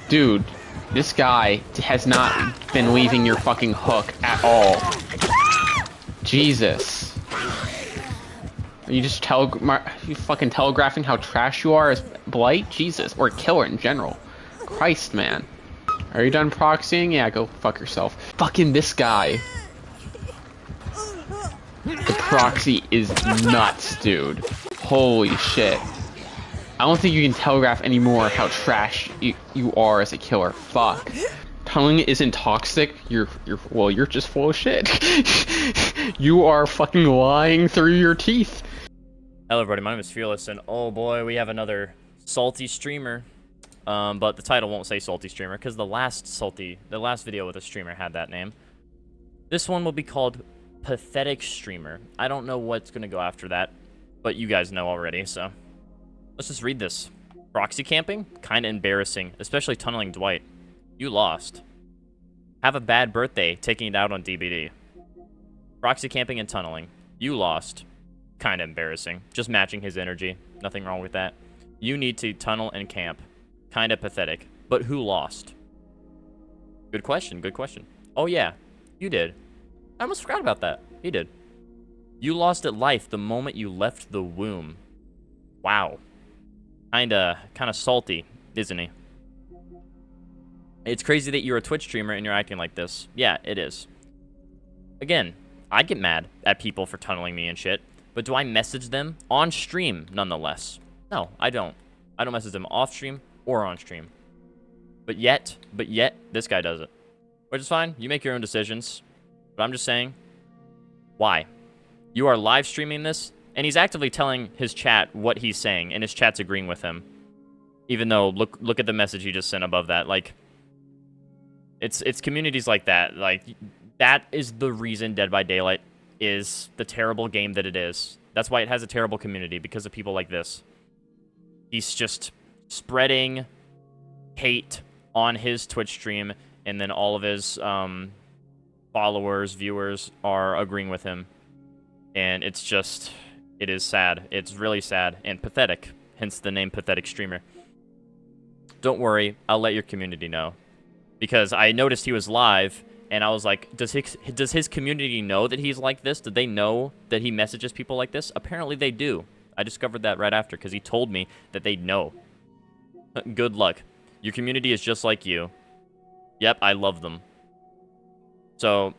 Dude, this guy has not been leaving your fucking hook at all. Jesus. Are you just you fucking telegraphing how trash you are as Blight? Jesus. Or Killer in general. Christ, man. Are you done proxying? Yeah, go fuck yourself. Fucking this guy. The proxy is nuts, dude. Holy shit. I don't think you can telegraph anymore how trash you are as a killer. Fuck. Tunneling isn't toxic. You're just full of shit. You are fucking lying through your teeth. Hello everybody, my name is Fearless, and oh boy, we have another salty streamer. But the title won't say salty streamer, because the last video with a streamer had that name. This one will be called Pathetic Streamer. I don't know what's gonna go after that, but you guys know already, so. Let's just read this. Proxy camping? Kinda embarrassing, especially tunneling Dwight. You lost. Have a bad birthday, taking it out on DBD. Proxy camping and tunneling. You lost. Kinda embarrassing. Just matching his energy. Nothing wrong with that. You need to tunnel and camp. Kinda pathetic. But who lost? Good question, good question. Oh yeah, you did. I almost forgot about that. He did. You lost at life the moment you left the womb. Wow. Kinda salty, isn't he? It's crazy that you're a Twitch streamer and you're acting like this. Yeah, it is. Again, I get mad at people for tunneling me and shit, but do I message them on stream nonetheless? No, I don't. I don't message them off stream or on stream. But yet, this guy does it. Which is fine. You make your own decisions. But I'm just saying, why? You are live streaming this, and he's actively telling his chat what he's saying, and his chat's agreeing with him. Even though, look at the message he just sent above that. Like, it's communities like that. Like, that is the reason Dead by Daylight is the terrible game that it is. That's why it has a terrible community, because of people like this. He's just spreading hate on his Twitch stream, and then all of his followers, viewers are agreeing with him. And it's just, it is sad. It's really sad and pathetic, hence the name Pathetic Streamer. Don't worry, I'll let your community know. Because I noticed he was live, and I was like, does his community know that he's like this? Did they know that he messages people like this? Apparently they do. I discovered that right after, because he told me that they know. Good luck. Your community is just like you. Yep, I love them. So,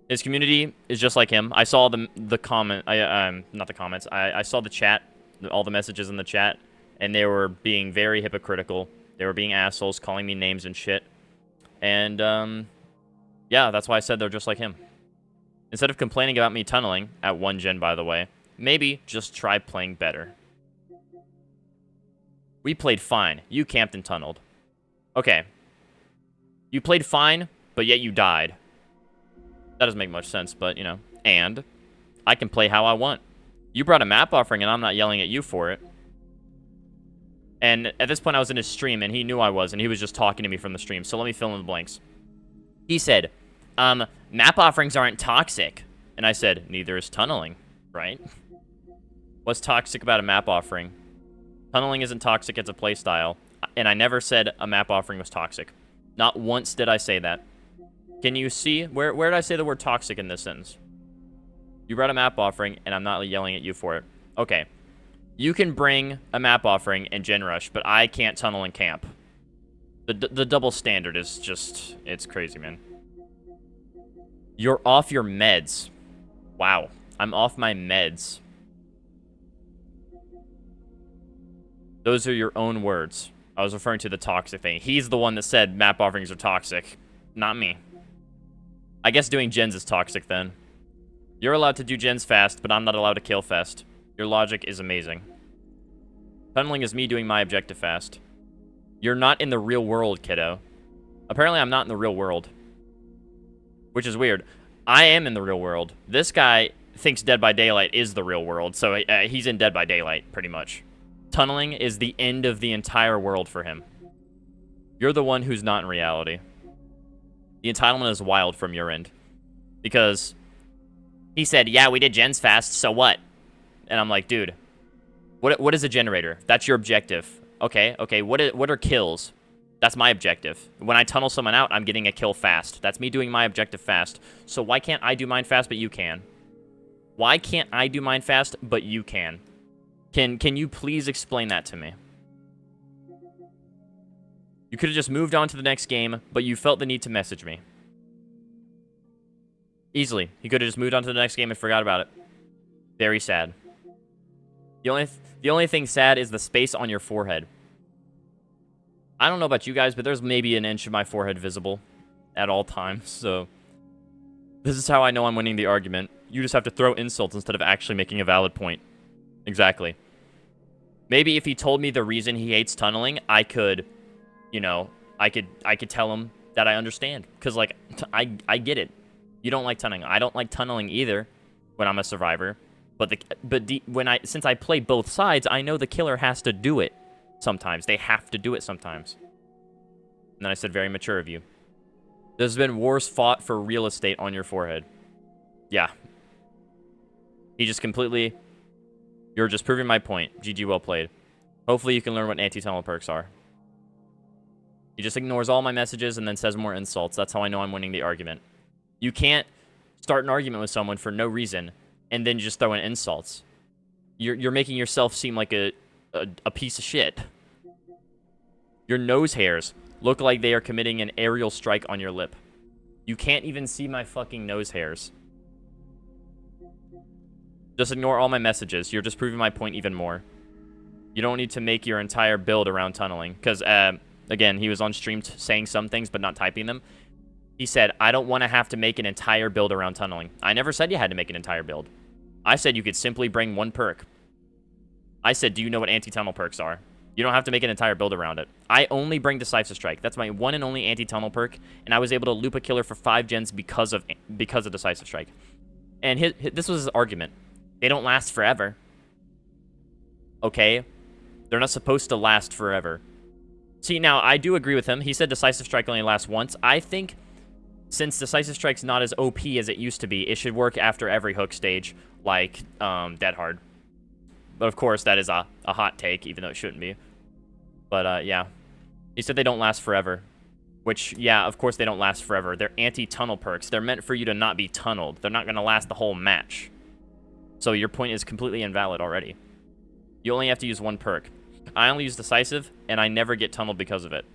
his community is just like him. I saw the comment, not the comments, I saw the chat, all the messages in the chat, and they were being very hypocritical. They were being assholes, calling me names and shit. And, yeah, that's why I said they're just like him. Instead of complaining about me tunneling, at 1 gen by the way, maybe just try playing better. We played fine. You camped and tunneled. Okay. You played fine, but yet you died. That doesn't make much sense, but, you know. And I can play how I want. You brought a map offering, and I'm not yelling at you for it. And at this point, I was in his stream, and he knew I was, and he was just talking to me from the stream. So let me fill in the blanks. He said, map offerings aren't toxic. And I said, neither is tunneling, right? What's toxic about a map offering? Tunneling isn't toxic, it's a playstyle. And I never said a map offering was toxic. Not once did I say that. Can you see? Where did I say the word toxic in this sentence? You brought a map offering, and I'm not yelling at you for it. Okay. You can bring a map offering and gen rush, but I can't tunnel and camp. The double standard is just, it's crazy, man. You're off your meds. Wow. I'm off my meds. Those are your own words. I was referring to the toxic thing. He's the one that said map offerings are toxic, not me. I guess doing gens is toxic then. You're allowed to do gens fast, but I'm not allowed to kill fast. Your logic is amazing. Tunneling is me doing my objective fast. You're not in the real world, kiddo. Apparently I'm not in the real world. Which is weird. I am in the real world. This guy thinks Dead by Daylight is the real world, so he's in Dead by Daylight, pretty much. Tunneling is the end of the entire world for him. You're the one who's not in reality. The entitlement is wild from your end. Because he said, yeah, we did gens fast, so what? And I'm like, dude, what is a generator? That's your objective. Okay, what are kills? That's my objective. When I tunnel someone out, I'm getting a kill fast. That's me doing my objective fast. So why can't I do mine fast, but you can? Why can't I do mine fast, but you can? Can you please explain that to me? You could have just moved on to the next game, but you felt the need to message me. Easily. You could have just moved on to the next game and forgot about it. Very sad. The only thing sad is the space on your forehead. I don't know about you guys, but there's maybe an inch of my forehead visible at all times, so this is how I know I'm winning the argument. You just have to throw insults instead of actually making a valid point. Exactly. Maybe if he told me the reason he hates tunneling, I could, you know, I could tell him that I understand. Because, like, I get it. You don't like tunneling. I don't like tunneling either when I'm a survivor. Since I play both sides, I know the killer has to do it sometimes. They have to do it sometimes. And then I said, very mature of you. There's been wars fought for real estate on your forehead. Yeah. He just completely... You're just proving my point. GG, well played. Hopefully you can learn what anti-tunnel perks are. He just ignores all my messages and then says more insults. That's how I know I'm winning the argument. You can't start an argument with someone for no reason and then just throw in insults. You're making yourself seem like a piece of shit. Your nose hairs look like they are committing an aerial strike on your lip. You can't even see my fucking nose hairs. Just ignore all my messages. You're just proving my point even more. You don't need to make your entire build around tunneling. Because, again, he was on stream saying some things but not typing them. He said, I don't want to have to make an entire build around tunneling. I never said you had to make an entire build. I said you could simply bring one perk. I said, do you know what anti-tunnel perks are? You don't have to make an entire build around it. I only bring Decisive Strike. That's my one and only anti-tunnel perk, and I was able to loop a killer for 5 gens because of Decisive Strike. And this was his argument. They don't last forever. Okay? They're not supposed to last forever. See, now, I do agree with him. He said Decisive Strike only lasts once. I think, since Decisive Strike's not as OP as it used to be, it should work after every hook stage, like Dead Hard. But, of course, that is a hot take, even though it shouldn't be. But, yeah. He said they don't last forever. Which, yeah, of course they don't last forever. They're anti-tunnel perks. They're meant for you to not be tunneled. They're not going to last the whole match. So your point is completely invalid already. You only have to use one perk. I only use Decisive, and I never get tunneled because of it.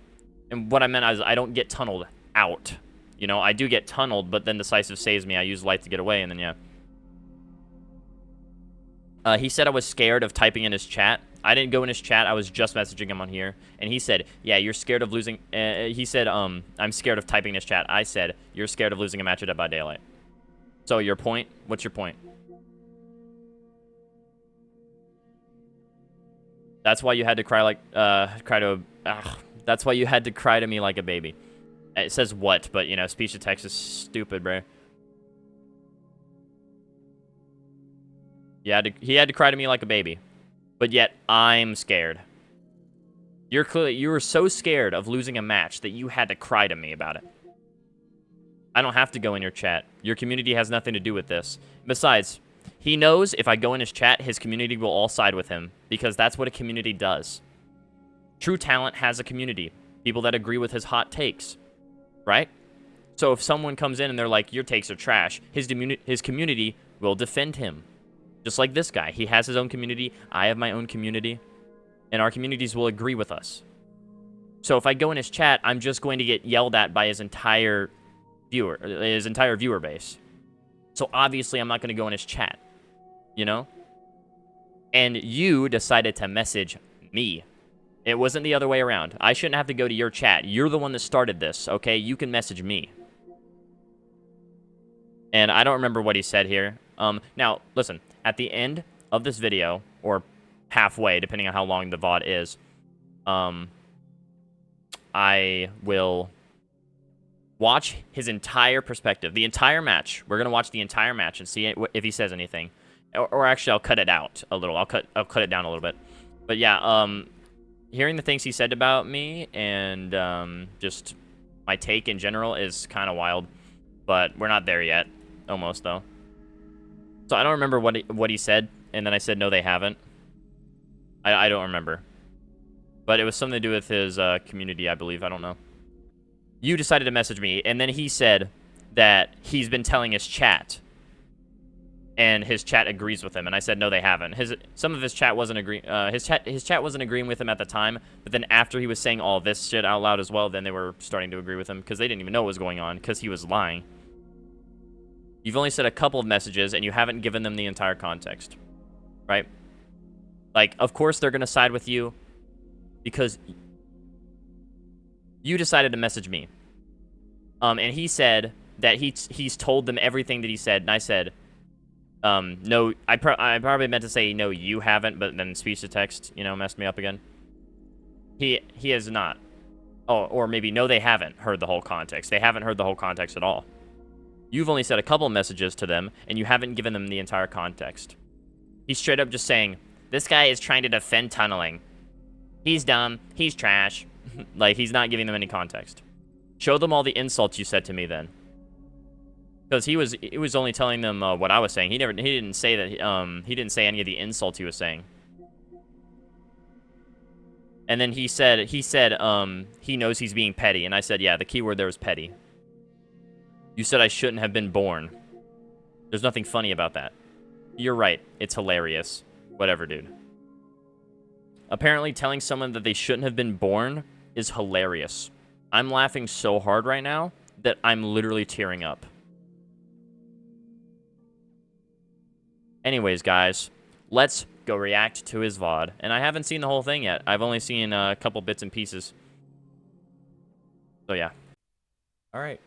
And what I meant is I don't get tunneled out. You know, I do get tunneled, but then Decisive saves me. I use Light to get away, and then, yeah. He said I was scared of typing in his chat. I didn't go in his chat. I was just messaging him on here. And he said, yeah, you're scared of losing... he said, I'm scared of typing in his chat. I said, you're scared of losing a match at Dead by Daylight. So your point? What's your point? That's why you had to cry like... that's why you had to cry to me like a baby. It says what, but, you know, speech to text is stupid, bro. He had to cry to me like a baby. But yet, I'm scared. You were so scared of losing a match that you had to cry to me about it. I don't have to go in your chat. Your community has nothing to do with this. Besides, he knows if I go in his chat, his community will all side with him. Because that's what a community does. True talent has a community. People that agree with his hot takes. Right? So if someone comes in and they're like, your takes are trash, his community will defend him. Just like this guy. He has his own community. I have my own community. And our communities will agree with us. So if I go in his chat, I'm just going to get yelled at by his entire viewer base. So obviously I'm not going to go in his chat. You know? And you decided to message me. It wasn't the other way around. I shouldn't have to go to your chat. You're the one that started this, okay? You can message me. And I don't remember what he said here. Now, listen. At the end of this video, or halfway, depending on how long the VOD is, I will watch his entire perspective. The entire match. We're going to watch the entire match and see if he says anything. Or actually, I'll cut it out a little. I'll cut it down a little bit. But yeah, hearing the things he said about me and just my take in general is kind of wild. But we're not there yet. Almost, though. So I don't remember what he said, and then I said, no, they haven't. I don't remember. But it was something to do with his community, I believe. I don't know. You decided to message me, and then he said that he's been telling his chat, and his chat agrees with him. And I said, no, they haven't. Some of his chat wasn't agreeing. His chat wasn't agreeing with him at the time. But then after he was saying all this shit out loud as well, then they were starting to agree with him because they didn't even know what was going on because he was lying. You've only said a couple of messages, and you haven't given them the entire context, right? Like, of course they're gonna side with you because you decided to message me. And he said that he's told them everything that he said, and I said, no, I probably meant to say, no, you haven't, but then speech to text, you know, messed me up again. He has not. Oh, or maybe, no, they haven't heard the whole context. They haven't heard the whole context at all. You've only said a couple messages to them, and you haven't given them the entire context. He's straight up just saying, this guy is trying to defend tunneling. He's dumb. He's trash. Like, he's not giving them any context. Show them all the insults you said to me then. Because he was only telling them what I was saying. He didn't say that. He didn't say any of the insults he was saying. And then he said he knows he's being petty, and I said, yeah, the key word there was petty. You said I shouldn't have been born. There's nothing funny about that. You're right. It's hilarious. Whatever, dude. Apparently, telling someone that they shouldn't have been born is hilarious. I'm laughing so hard right now that I'm literally tearing up. Anyways, guys, let's go react to his VOD. And I haven't seen the whole thing yet. I've only seen a couple bits and pieces. So, yeah. Alright.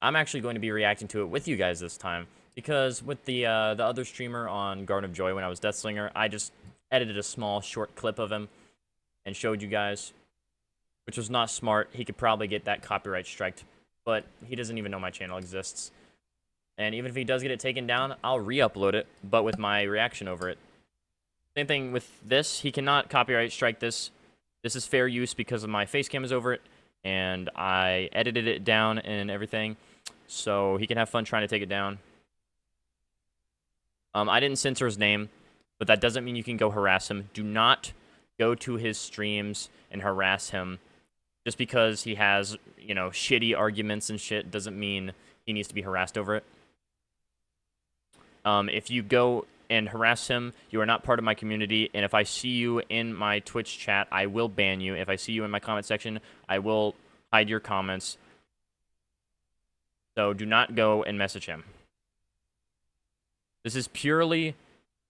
I'm actually going to be reacting to it with you guys this time. Because with the other streamer on Garden of Joy when I was Deathslinger, I just edited a small, short clip of him and showed you guys. Which was not smart. He could probably get that copyright striked. But he doesn't even know my channel exists. And even if he does get it taken down, I'll re-upload it, but with my reaction over it. Same thing with this. He cannot copyright strike this. This is fair use because of my face cam is over it, and I edited it down and everything, so he can have fun trying to take it down. I didn't censor his name, but that doesn't mean you can go harass him. Do not go to his streams and harass him. Just because he has, you know, shitty arguments and shit doesn't mean he needs to be harassed over it. If you go and harass him, you are not part of my community, and if I see you in my Twitch chat, I will ban you. If I see you in my comment section, I will hide your comments. So do not go and message him. This is purely,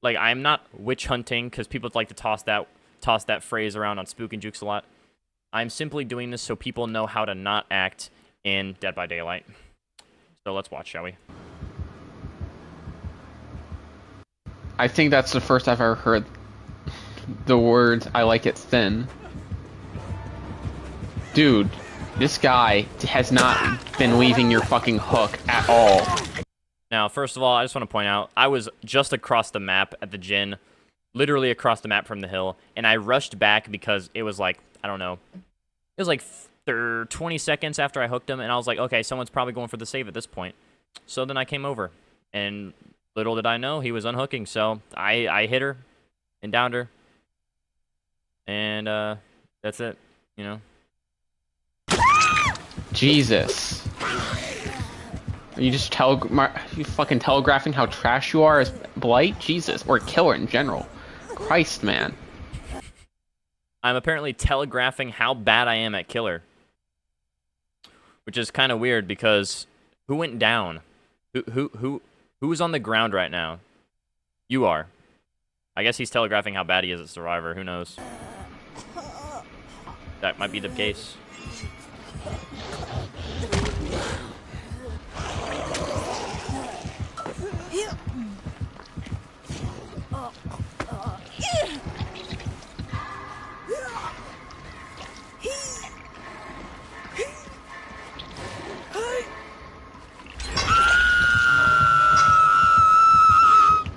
like, I'm not witch hunting, because people like to toss that phrase around on Spook and Jukes a lot. I'm simply doing this so people know how to not act in Dead by Daylight. So let's watch, shall we? I think that's the first I've ever heard the words, I like it thin. Dude, this guy has not been leaving your fucking hook at all. Now, first of all, I just want to point out, I was just across the map at the gym, literally across the map from the hill, and I rushed back because it was like, I don't know, it was like 20 seconds after I hooked him, and I was like, okay, someone's probably going for the save at this point. So then I came over, and little did I know he was unhooking, so I hit her and downed her. And that's it, you know. Jesus. Are you just you fucking telegraphing how trash you are as Blight? Jesus. Or Killer in general. Christ, man. I'm apparently telegraphing how bad I am at Killer. Which is kind of weird because who went down? Who's on the ground right now? You are. I guess he's telegraphing how bad he is at Survivor. Who knows? That might be the case.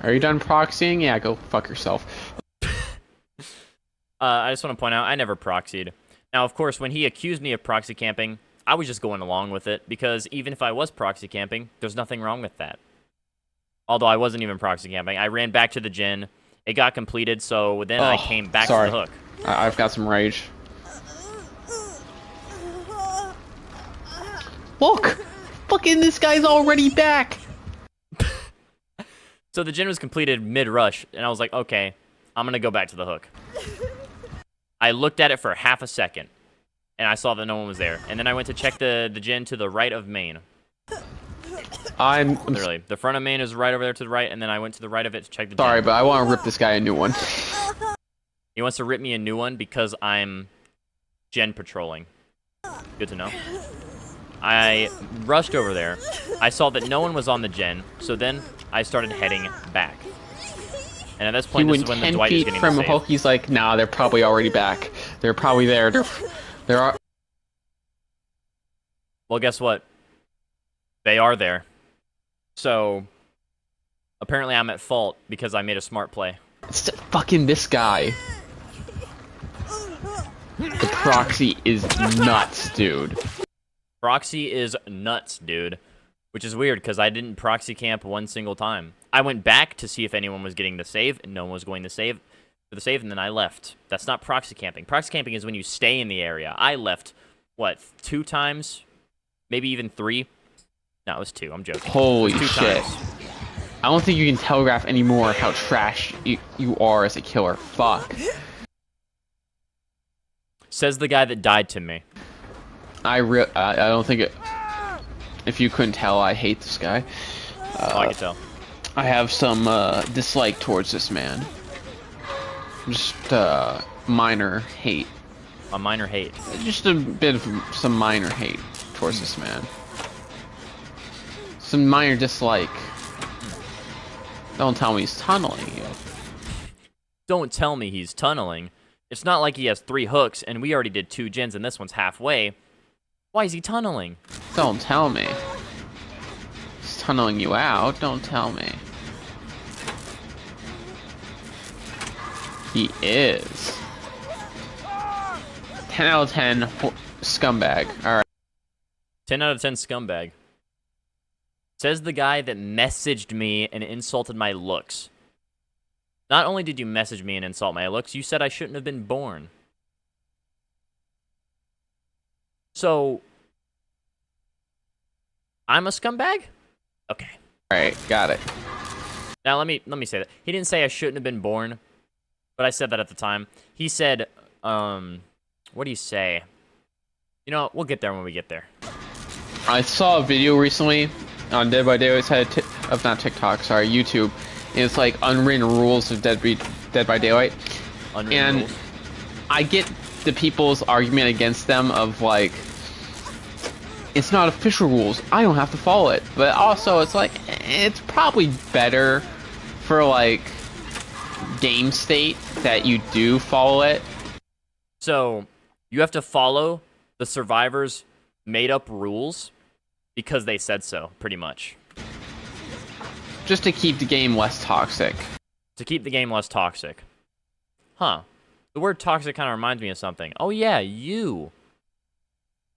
Are you done proxying? Yeah, go fuck yourself. I just want to point out, I never proxied. Now, of course, when he accused me of proxy camping, I was just going along with it, because even if I was proxy camping, there's nothing wrong with that. Although I wasn't even proxy camping. I ran back to the gen. It got completed, so then I came back to the hook. I've got some rage. Look! Fucking this guy's already back! So the gen was completed mid-rush, and I was like, okay, I'm gonna go back to the hook. I looked at it for half a second, and I saw that no one was there. And then I went to check the gen to the right of main. Literally, the front of main is right over there to the right, and then I went to the right of it to check the gen. Sorry, but I want to rip this guy a new one. He wants to rip me a new one because I'm gen patrolling. Good to know. I rushed over there. I saw that no one was on the gen, so then I started heading back. And at this point, this is when the Dwight is getting the save. From Hulk, he's like, nah, they're probably already back. They're probably there. There are. Well, guess what? They are there. So, apparently I'm at fault because I made a smart play. It's fucking this guy. The proxy is nuts, dude. Proxy is nuts, dude. Which is weird, because I didn't proxy camp one single time. I went back to see if anyone was getting the save, and no one was going to save for the save, and then I left. That's not proxy camping. Proxy camping is when you stay in the area. I left, what, 2 times? Maybe even 3? No, it was 2. I'm joking. Holy two shit. times. I don't think you can telegraph anymore how trash you are as a killer. Fuck. Says the guy that died to me. I don't think it... If you couldn't tell, I hate this guy. Oh, I can tell. I have some dislike towards this man. Just minor hate. A minor hate. Just a bit of some minor hate towards this man. Some minor dislike. Don't tell me he's tunneling you. Don't tell me he's tunneling. It's not like he has 3 hooks, and we already did 2 gens, and this one's halfway. Why is he tunneling? Don't tell me. He's tunneling you out. Don't tell me. He is. 10 out of 10 scumbag. Alright. 10 out of 10 scumbag. Says the guy that messaged me and insulted my looks. Not only did you message me and insult my looks, you said I shouldn't have been born. So, I'm a scumbag? Okay. Alright, got it. Now let me say that. He didn't say I shouldn't have been born, but I said that at the time. He said, what do you say? You know, we'll get there when we get there. I saw a video recently on Dead by Daylight's head of not TikTok, sorry, YouTube. And it's like unwritten rules of Dead by Daylight. Unwritten rules. I get the people's argument against them of like, it's not official rules, I don't have to follow it. But also it's like, it's probably better for like game state that you do follow it. So you have to follow the survivors made up rules because they said so, pretty much. Just to keep the game less toxic. To keep the game less toxic. Huh. The word toxic kind of reminds me of something. Oh yeah, you.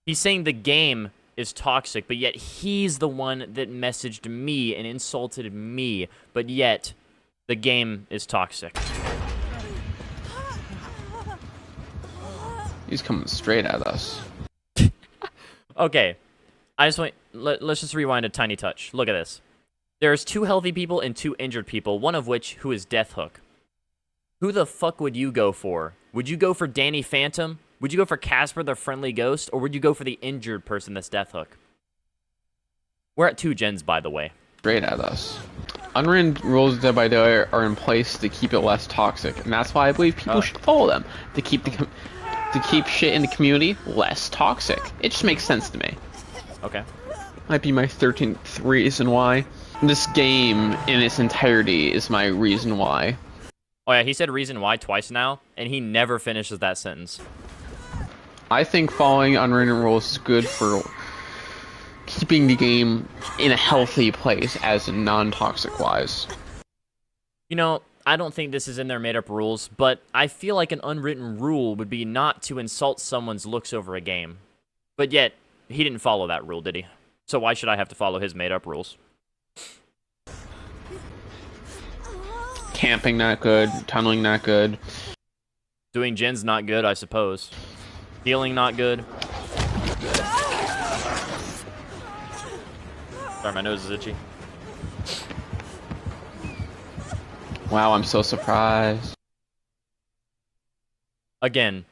He's saying the game is toxic, but yet he's the one that messaged me and insulted me, but yet the game is toxic. He's coming straight at us. Okay. Let's just rewind a tiny touch. Look at this. There's 2 healthy people and 2 injured people, one of which who is Death Hook. Who the fuck would you go for? Would you go for Danny Phantom? Would you go for Casper the Friendly Ghost? Or would you go for the injured person that's Death Hook? We're at 2 gens, by the way. Straight at us. Unwritten rules of Dead by Daylight are in place to keep it less toxic, and that's why I believe people should follow them. To keep shit in the community less toxic. It just makes sense to me. Okay. Might be my 13th reason why. This game in its entirety is my reason why. Oh yeah, he said reason why twice now, and he never finishes that sentence. I think following unwritten rules is good for keeping the game in a healthy place as non-toxic wise. You know, I don't think this is in their made-up rules, but I feel like an unwritten rule would be not to insult someone's looks over a game. But yet, he didn't follow that rule, did he? So why should I have to follow his made-up rules? Camping not good, tunneling not good. Doing gen's not good, I suppose. Healing not good. Sorry, my nose is itchy. Wow, I'm so surprised. Again,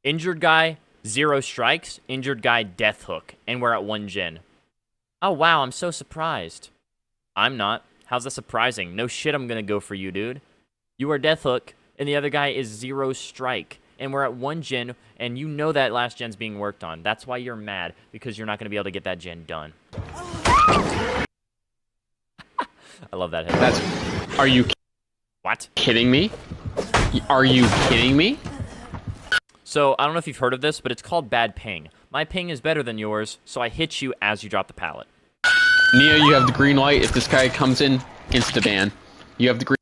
injured guy, 0 strikes. Injured guy, death hook. And we're at 1 gen. Oh, wow, I'm so surprised. I'm not. How's that surprising? No shit, I'm gonna go for you, dude. You are death hook, and the other guy is 0 strike. And we're at 1 gen, and you know that last gen's being worked on. That's why you're mad, because you're not gonna be able to get that gen done. I love that hit. That's... Are you What? kidding me? Are you kidding me? So, I don't know if you've heard of this, but it's called bad ping. My ping is better than yours, so I hit you as you drop the pallet. Nia, you have the green light. If this guy comes in, insta-ban. You have the green...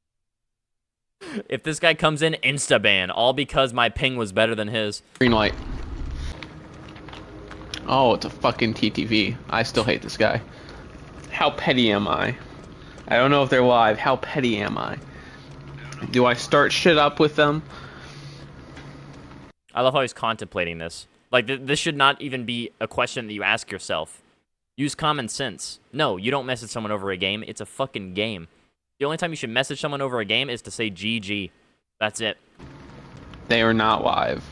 If this guy comes in, insta-ban, all because my ping was better than his. Green light. Oh, it's a fucking TTV. I still hate this guy. How petty am I? I don't know if they're live. How petty am I? Do I start shit up with them? I love how he's contemplating this. Like, this should not even be a question that you ask yourself. Use common sense. No, you don't message someone over a game. It's a fucking game. The only time you should message someone over a game is to say GG. That's it. They are not live.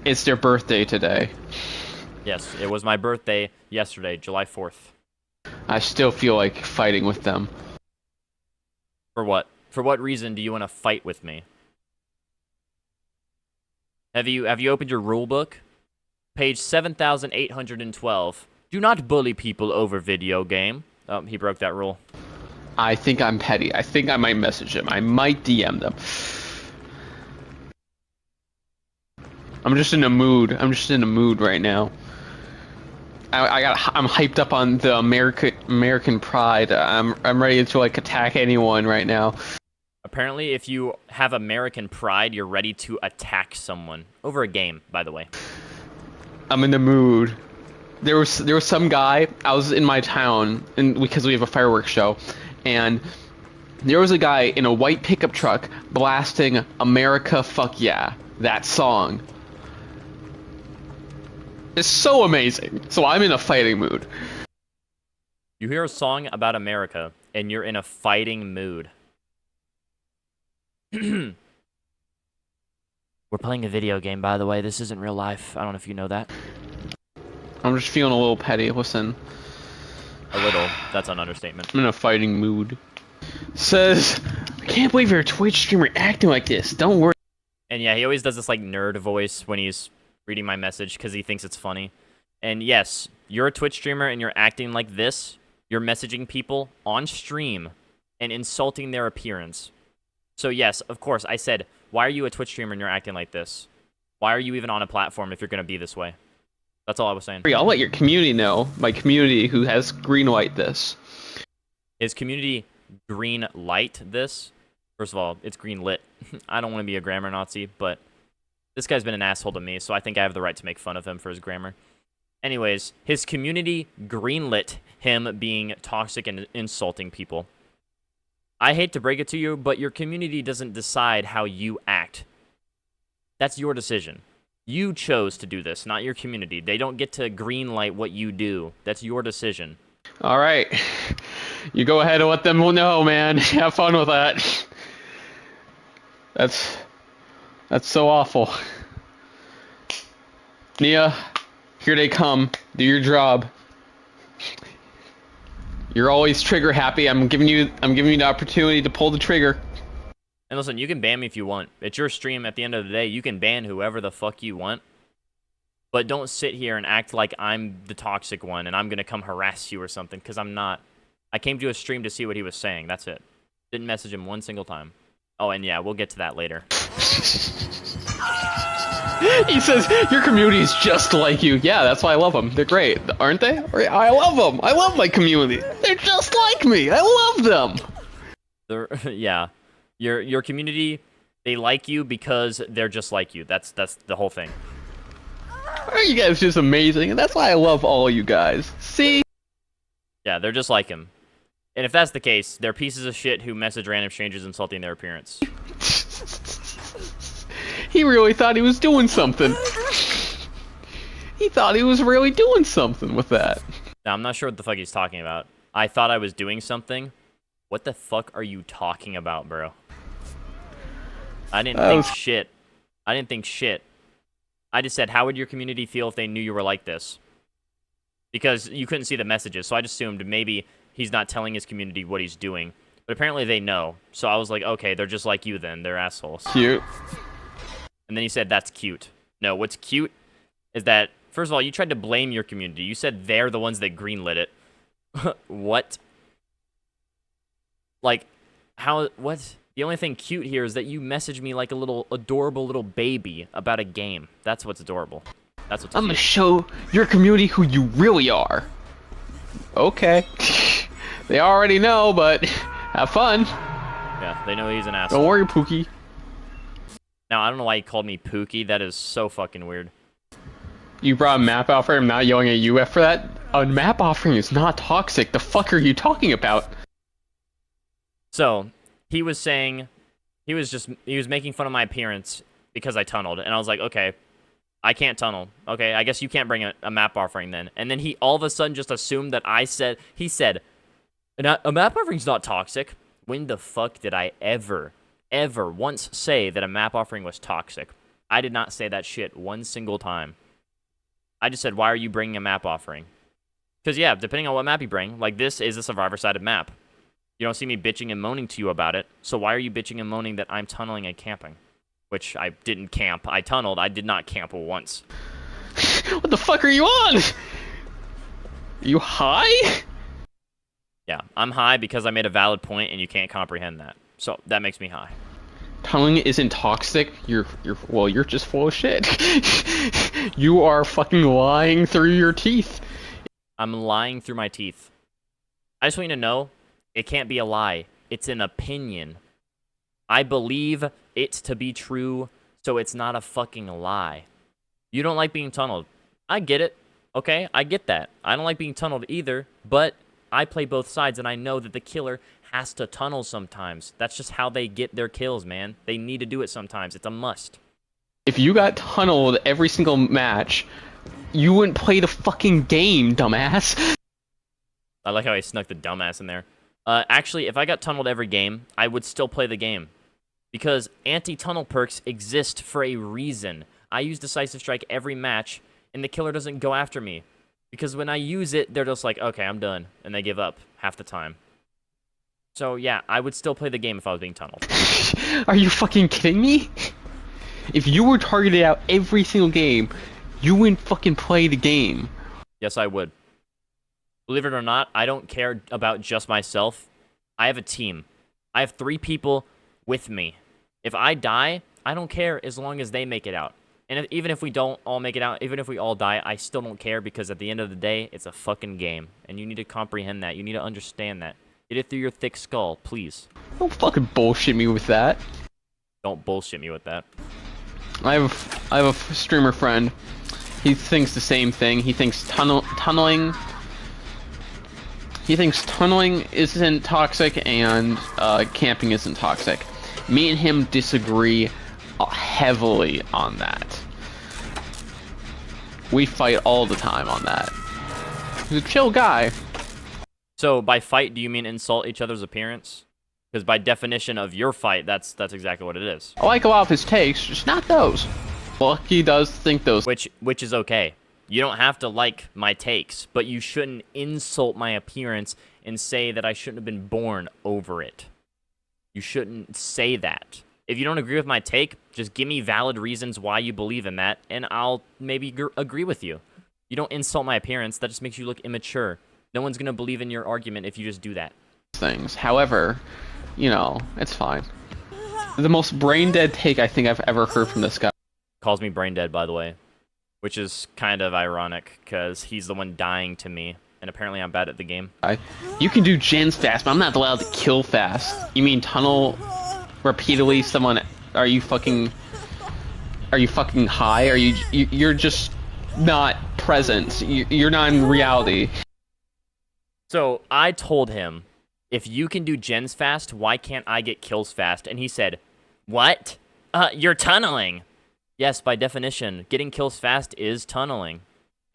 It's their birthday today. Yes, it was my birthday yesterday, July 4th. I still feel like fighting with them. For what? For what reason do you want to fight with me? Have you opened your rule book? Page 7812. Do not bully people over video game. Oh, he broke that rule. I think I'm petty. I think I might message them. I might DM them. I'm just in a mood. I'm just in a mood right now. I'm hyped up on the American pride. I'm ready to like attack anyone right now. Apparently, if you have American pride, you're ready to attack someone over a game. By the way, I'm in the mood. There was some guy. I was in my town, and because we have a fireworks show, and there was a guy in a white pickup truck blasting "America Fuck Yeah," that song. It's so amazing. So I'm in a fighting mood. you hear a song about America, and you're in a fighting mood. We're playing a video game, by the way. This isn't real life. I don't know if you know that. I'm just feeling a little petty. Listen. A little. That's an understatement. I'm in a fighting mood. Says, I can't believe you're a Twitch streamer acting like this. Don't worry. And yeah, he always does this like nerd voice when he's reading my message because he thinks it's funny. And yes, you're a Twitch streamer and you're acting like this. You're messaging people on stream and insulting their appearance. So yes, of course, I said, why are you a Twitch streamer and you're acting like this? Why are you even on a platform if you're going to be this way? That's all I was saying. I'll let your community know. My community who has green light this. Is community green light this? First of all, it's green lit. I don't want to be a grammar Nazi, but this guy's been an asshole to me, so I think I have the right to make fun of him for his grammar. Anyways, his community greenlit him being toxic and insulting people. I hate to break it to you, but your community doesn't decide how you act. That's your decision. You chose to do this, not your community. They don't get to greenlight what you do. That's your decision. All right. You go ahead and let them know, man. Have fun with that. That's so awful. Nia, here they come. Do your job. You're always trigger happy. I'm giving you the opportunity to pull the trigger. And listen, you can ban me if you want. It's your stream. At the end of the day, you can ban whoever the fuck you want. But don't sit here and act like I'm the toxic one and I'm going to come harass you or something, because I'm not. I came to a stream to see what he was saying. That's it. Didn't message him one single time. Oh, and yeah, we'll get to that later. He says, your community is just like you. Yeah, that's why I love them. They're great, aren't they? I love them. I love my community. They're just like me. I love them. Yeah. Your community, they like you because they're just like you. That's the whole thing. You guys are just amazing, and that's why I love all you guys. See? Yeah, they're just like him. And if that's the case, they're pieces of shit who message random strangers insulting their appearance. He really thought he was doing something. He thought he was really doing something with that. Now, I'm not sure what the fuck he's talking about. I thought I was doing something. What the fuck are you talking about, bro? I didn't think shit. I didn't think shit. I just said, how would your community feel if they knew you were like this? Because you couldn't see the messages, so I just assumed maybe he's not telling his community what he's doing. But apparently they know. So I was like, okay, they're just like you then. They're assholes. Cute. And then he said, that's cute. No, what's cute is that, first of all, you tried to blame your community. You said they're the ones that greenlit it. What? Like, how, what? The only thing cute here is that you messaged me like a little adorable little baby about a game. That's what's adorable. That's what's I'm gonna show your community who you really are. Okay. They already know, but have fun. Yeah, they know he's an asshole. Don't worry, Pookie. Now, I don't know why he called me Pookie. That is so fucking weird. You brought a map offering, I'm not yelling at you for that? A map offering is not toxic. The fuck are you talking about? So, he was saying, he was making fun of my appearance because I tunneled. And I was like, okay, I can't tunnel. Okay, I guess you can't bring a map offering then. And then he all of a sudden just assumed that he said, a map offering's not toxic. When the fuck did I ever once say that a map offering was toxic? I did not say that shit one single time. I just said, why are you bringing a map offering? Because, yeah, depending on what map you bring, like this is a survivor-sided map. You don't see me bitching and moaning to you about it, so why are you bitching and moaning that I'm tunneling and camping? Which I didn't camp. I tunneled. I did not camp once. What the fuck are you on? Are you high? Yeah, I'm high because I made a valid point and you can't comprehend that. So, that makes me high. Tunneling isn't toxic. You're just full of shit. You are fucking lying through your teeth. I'm lying through my teeth. I just want you to know, it can't be a lie. It's an opinion. I believe it to be true, so it's not a fucking lie. You don't like being tunneled. I get it. Okay, I get that. I don't like being tunneled either, but I play both sides, and I know that the killer has to tunnel sometimes. That's just how they get their kills, man. They need to do it sometimes. It's a must. If you got tunneled every single match, you wouldn't play the fucking game, dumbass. I like how I snuck the dumbass in there. Actually, if I got tunneled every game, I would still play the game. Because anti-tunnel perks exist for a reason. I use Decisive Strike every match, and the killer doesn't go after me. Because when I use it, they're just like, okay, I'm done. And they give up half the time. So, yeah, I would still play the game if I was being tunneled. Are you fucking kidding me? If you were targeted out every single game, you wouldn't fucking play the game. Yes, I would. Believe it or not, I don't care about just myself. I have a team. I have 3 people with me. If I die, I don't care as long as they make it out. And even if we don't all make it out, even if we all die, I still don't care because at the end of the day, it's a fucking game. And you need to comprehend that. You need to understand that. Get it through your thick skull, please. Don't fucking bullshit me with that. Don't bullshit me with that. I have a streamer friend. He thinks the same thing. He thinks tunneling. He thinks tunneling isn't toxic and camping isn't toxic. Me and him disagree heavily on that. We fight all the time on that. He's a chill guy. So by fight, do you mean insult each other's appearance? Because by definition of your fight, that's exactly what it is. I like a lot of his takes, just not those. Well, he does think those. Which is okay. You don't have to like my takes, but you shouldn't insult my appearance and say that I shouldn't have been born over it. You shouldn't say that. If you don't agree with my take, just give me valid reasons why you believe in that, and I'll maybe agree with you. You don't insult my appearance. That just makes you look immature. No one's going to believe in your argument if you just do that. Things. However, you know, it's fine. The most brain-dead take I think I've ever heard from this guy. Calls me brain dead, by the way. Which is kind of ironic, because he's the one dying to me, and apparently I'm bad at the game. You can do gens fast, but I'm not allowed to kill fast. You mean tunnel repeatedly someone... Are you fucking high? You're just not present. You're not in reality. So, I told him, if you can do gens fast, why can't I get kills fast? And he said, what? You're tunneling. Yes, by definition, getting kills fast is tunneling.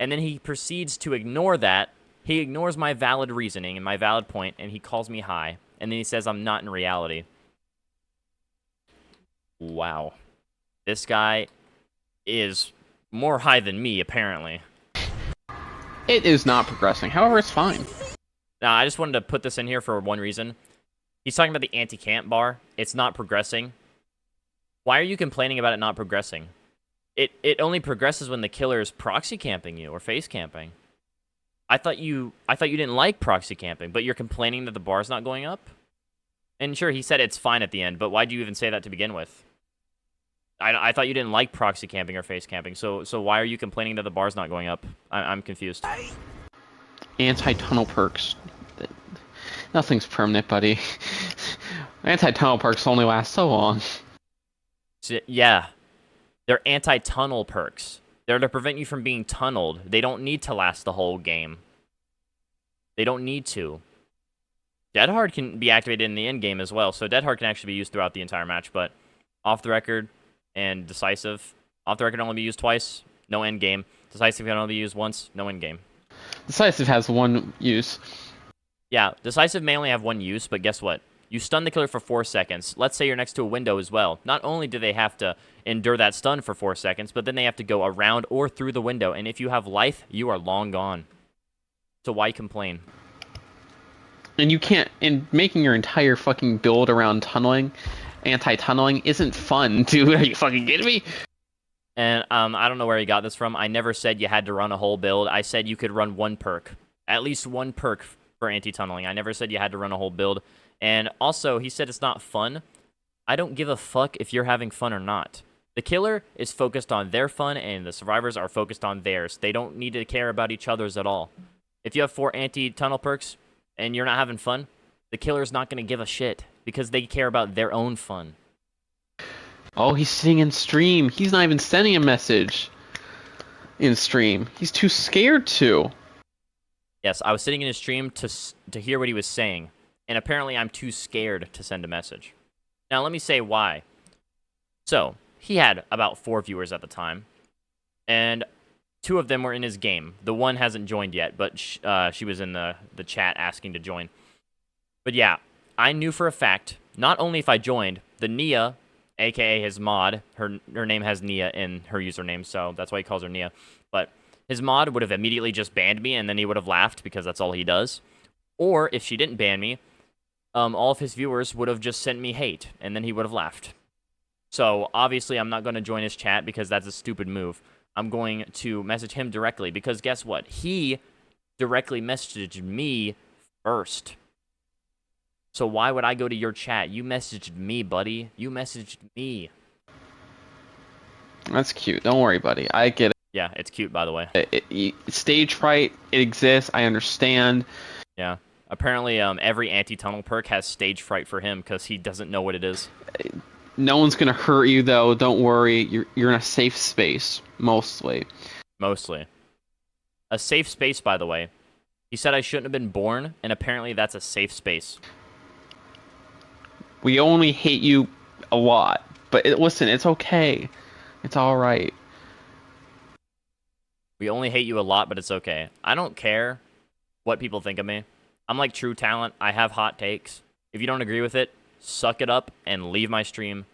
And then he proceeds to ignore that. He ignores my valid reasoning and my valid point, and he calls me high. And then he says I'm not in reality. Wow. This guy is more high than me, apparently. It is not progressing. However, it's fine. Now, I just wanted to put this in here for one reason. He's talking about the anti-camp bar. It's not progressing. Why are you complaining about it not progressing? It only progresses when the killer is proxy camping you or face camping. I thought you didn't like proxy camping, but you're complaining that the bar's not going up? And sure, he said it's fine at the end, but why'd you even say that to begin with? I thought you didn't like proxy camping or face camping, so why are you complaining that the bar's not going up? I'm confused. Anti-tunnel perks. Nothing's permanent, buddy. Anti-tunnel perks only last so long. Yeah. They're anti-tunnel perks. They're to prevent you from being tunneled. They don't need to last the whole game. They don't need to. Dead Hard can be activated in the end game as well, so Dead Hard can actually be used throughout the entire match, but off the record and decisive. Off the record can only be used twice, no end game. Decisive can only be used once, no end game. Decisive has one use. Yeah, decisive may only have one use, but guess what? You stun the killer for 4 seconds. Let's say you're next to a window as well. Not only do they have to endure that stun for 4 seconds, but then they have to go around or through the window. And if you have life, you are long gone. So why complain? And you can't, and making your entire fucking build around tunneling, anti-tunneling, isn't fun, dude. Are you fucking kidding me? And I don't know where he got this from. I never said you had to run a whole build. I said you could run one perk. At least one perk for anti-tunneling. I never said you had to run a whole build. And also, he said it's not fun. I don't give a fuck if you're having fun or not. The killer is focused on their fun, and the survivors are focused on theirs. They don't need to care about each other's at all. If you have 4 anti-tunnel perks, and you're not having fun, the killer's not going to give a shit, because they care about their own fun. Oh, he's sitting in stream. He's not even sending a message in stream. He's too scared to. Yes, I was sitting in his stream to hear what he was saying. And apparently I'm too scared to send a message. Now, let me say why. So, he had about 4 viewers at the time. And 2 of them were in his game. The one hasn't joined yet, but she was in the chat asking to join. But yeah, I knew for a fact, not only if I joined, the Nia, a.k.a. his mod, her name has Nia in her username, so that's why he calls her Nia. But his mod would have immediately just banned me, and then he would have laughed, because that's all he does. Or, if she didn't ban me, all of his viewers would have just sent me hate, and then he would have laughed. So, obviously, I'm not going to join his chat because that's a stupid move. I'm going to message him directly, because guess what? He directly messaged me first. So why would I go to your chat? You messaged me, buddy. You messaged me. That's cute. Don't worry, buddy. I get it. Yeah, it's cute, by the way. Stage fright, it exists. I understand. Yeah. Apparently, every anti-tunnel perk has stage fright for him because he doesn't know what it is. No one's gonna hurt you though. Don't worry. You're in a safe space mostly. Mostly. A safe space, by the way. He said I shouldn't have been born, and apparently that's a safe space. We only hate you a lot, but listen, it's okay. It's all right. We only hate you a lot, but it's okay. I don't care what people think of me. I'm like True Talent. I have hot takes. If you don't agree with it, suck it up and leave my stream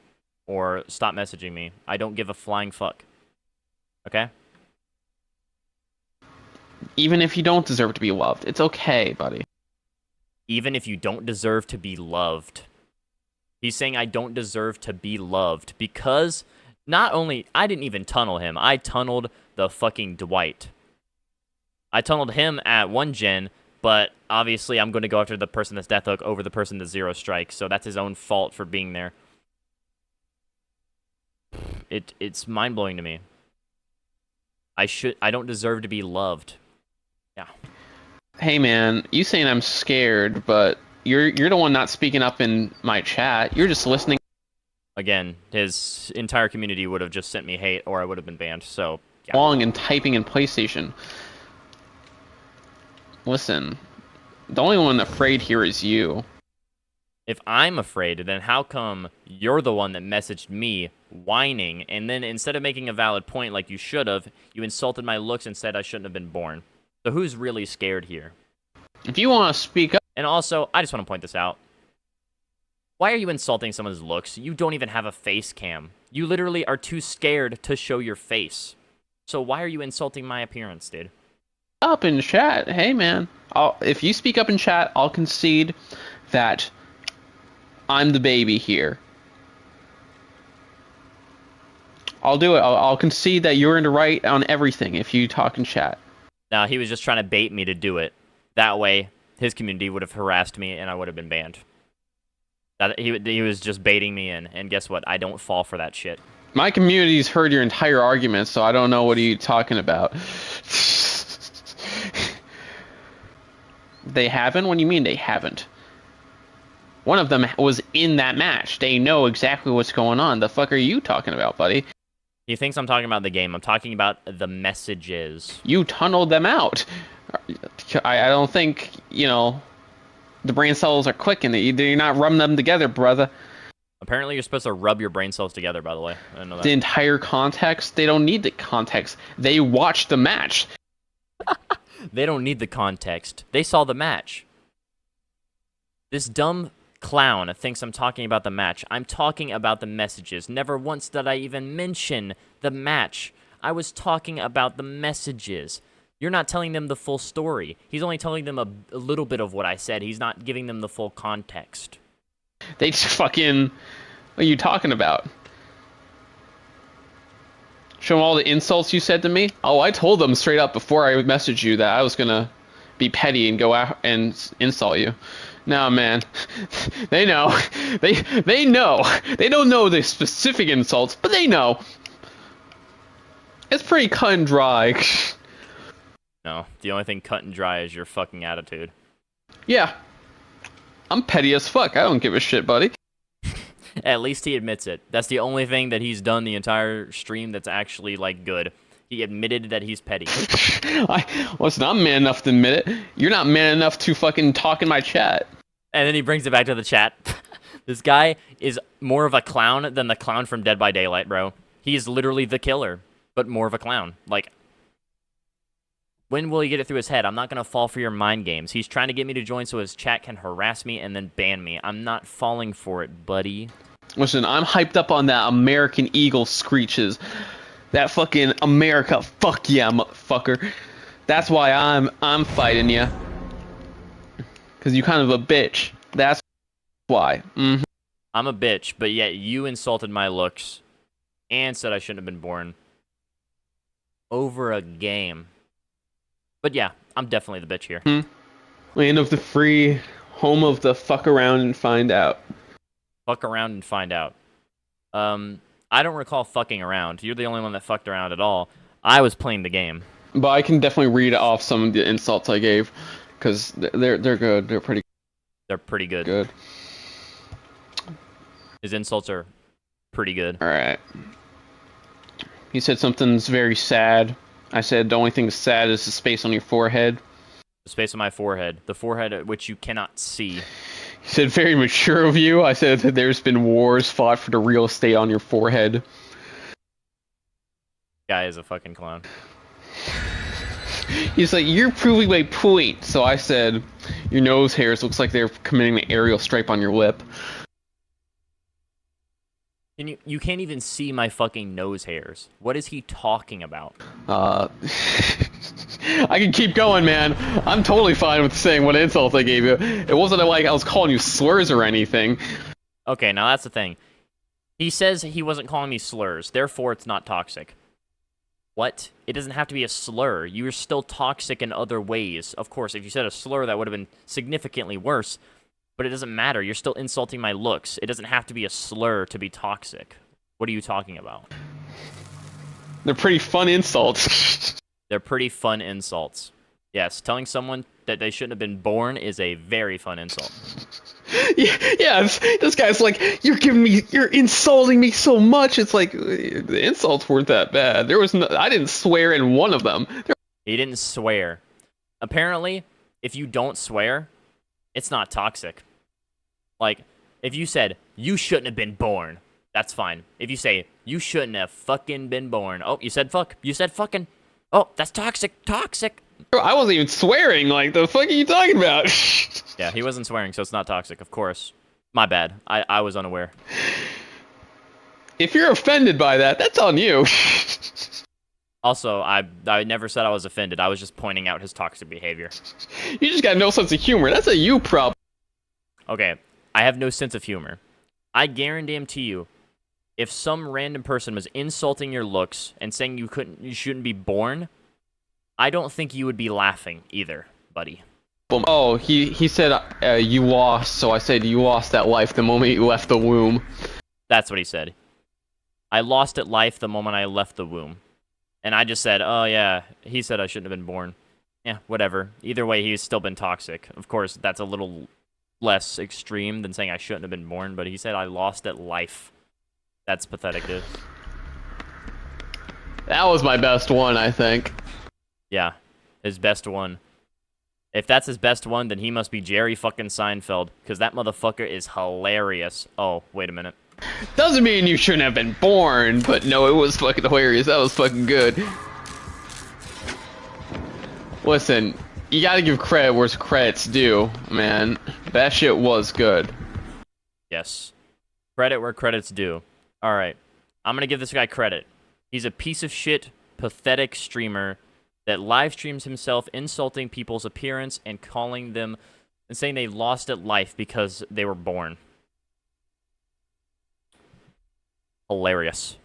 or stop messaging me. I don't give a flying fuck. Okay? Even if you don't deserve to be loved, it's okay, buddy. Even if you don't deserve to be loved. He's saying I don't deserve to be loved because not only... I didn't even tunnel him. I tunneled the fucking Dwight. I tunneled him at 1 gen, but obviously I'm going to go after the person that's Death Hook over the person that's Zero Strike, so that's his own fault for being there. It's mind-blowing to me. I don't deserve to be loved. Yeah. Hey man, you saying I'm scared, but you're the one not speaking up in my chat. You're just listening. Again, his entire community would have just sent me hate, or I would have been banned, so... Yeah. Long and typing in PlayStation. Listen, the only one afraid here is you. If I'm afraid, then how come you're the one that messaged me whining, and then instead of making a valid point like you should have, you insulted my looks and said I shouldn't have been born. So who's really scared here? If you want to speak up... And also, I just want to point this out. Why are you insulting someone's looks? You don't even have a face cam. You literally are too scared to show your face. So why are you insulting my appearance, dude? Up in chat, hey man. If you speak up in chat, I'll concede that I'm the baby here. I'll do it. I'll concede that you're in the right on everything if you talk in chat. Now, he was just trying to bait me to do it. That way, his community would have harassed me and I would have been banned. He was just baiting me in, and guess what? I don't fall for that shit. My community's heard your entire argument, so I don't know what are you talking about. They haven't? What do you mean they haven't? One of them was in that match. They know exactly what's going on. The fuck are you talking about, buddy? He thinks I'm talking about the game. I'm talking about the messages. You tunneled them out. I don't think, you know, the brain cells are clicking. You're not rubbing them together, brother. Apparently you're supposed to rub your brain cells together, by the way. I didn't know that. The entire context? They don't need the context. They watched the match. They don't need the context. They saw the match. This dumb clown thinks I'm talking about the match. I'm talking about the messages. Never once did I even mention the match. I was talking about the messages. You're not telling them the full story. He's only telling them a little bit of what I said. He's not giving them the full context. They just fucking... What are you talking about? Show them all the insults you said to me? Oh, I told them straight up before I messaged you that I was gonna be petty and go out and insult you. No, man. They know. They know. They don't know the specific insults, but they know. It's pretty cut and dry. No, the only thing cut and dry is your fucking attitude. Yeah. I'm petty as fuck. I don't give a shit, buddy. At least he admits it. That's the only thing that he's done the entire stream that's actually, like, good. He admitted that he's petty. Listen, I'm man enough to admit it. You're not man enough to fucking talk in my chat. And then he brings it back to the chat. This guy is more of a clown than the clown from Dead by Daylight, bro. He is literally the killer, but more of a clown. Like, when will he get it through his head? I'm not going to fall for your mind games. He's trying to get me to join so his chat can harass me and then ban me. I'm not falling for it, buddy. Listen, I'm hyped up on that American Eagle screeches. That fucking America, fuck yeah, motherfucker. That's why I'm fighting you. Cause you kind of a bitch. That's why. Mm-hmm. I'm a bitch, but yet you insulted my looks and said I shouldn't have been born over a game. But yeah, I'm definitely the bitch here. Land of the free, home of the fuck around and find out. Fuck around and find out. I don't recall fucking around. You're the only one that fucked around at all. I was playing the game. But I can definitely read off some of the insults I gave, because they're good. They're pretty. They're pretty good. Good. His insults are pretty good. All right. He said something's very sad. I said the only thing that's sad is the space on your forehead. The space on my forehead. The forehead at which you cannot see. He said, very mature of you. I said that there's been wars fought for the real estate on your forehead. Guy is a fucking clown. He's like, you're proving my point. So I said, your nose hairs looks like they're committing an aerial stripe on your lip. And you can't even see my fucking nose hairs. What is he talking about? I can keep going, man. I'm totally fine with saying what insults I gave you. It wasn't like I was calling you slurs or anything. Okay, now that's the thing. He says he wasn't calling me slurs, therefore it's not toxic. What? It doesn't have to be a slur. You're still toxic in other ways. Of course, if you said a slur, that would have been significantly worse. But it doesn't matter. You're still insulting my looks. It doesn't have to be a slur to be toxic. What are you talking about? They're pretty fun insults. They're pretty fun insults. Yes, telling someone that they shouldn't have been born is a very fun insult. Yeah, this guy's like, you're insulting me so much. It's like, the insults weren't that bad. I didn't swear in one of them. He didn't swear. Apparently, if you don't swear, it's not toxic. Like, if you said, you shouldn't have been born, that's fine. If you say, you shouldn't have fucking been born. Oh, you said fuck. You said fucking. Oh, that's toxic. Toxic. Bro, I wasn't even swearing. Like, the fuck are you talking about? Yeah, he wasn't swearing, so it's not toxic, of course. My bad. I was unaware. If you're offended by that, that's on you. Also, I never said I was offended. I was just pointing out his toxic behavior. You just got no sense of humor. That's a you problem. Okay, I have no sense of humor. I guarantee you, if some random person was insulting your looks and saying you shouldn't be born, I don't think you would be laughing either, buddy. Oh, he said you lost, so I said you lost that life the moment you left the womb. That's what he said. I lost at life the moment I left the womb. And I just said, oh yeah, he said I shouldn't have been born. Yeah, whatever. Either way, he's still been toxic. Of course, that's a little less extreme than saying I shouldn't have been born, but he said I lost at life. That's pathetic, dude. That was my best one, I think. Yeah, his best one. If that's his best one, then he must be Jerry fucking Seinfeld, because that motherfucker is hilarious. Oh, wait a minute. Doesn't mean you shouldn't have been born, but no, it was fucking hilarious. That was fucking good. Listen, you gotta give credit where credit's due, man. That shit was good. Yes. Credit where credit's due. Alright. I'm gonna give this guy credit. He's a piece of shit, pathetic streamer that live streams himself insulting people's appearance and calling them and saying they lost at life because they were born. Hilarious.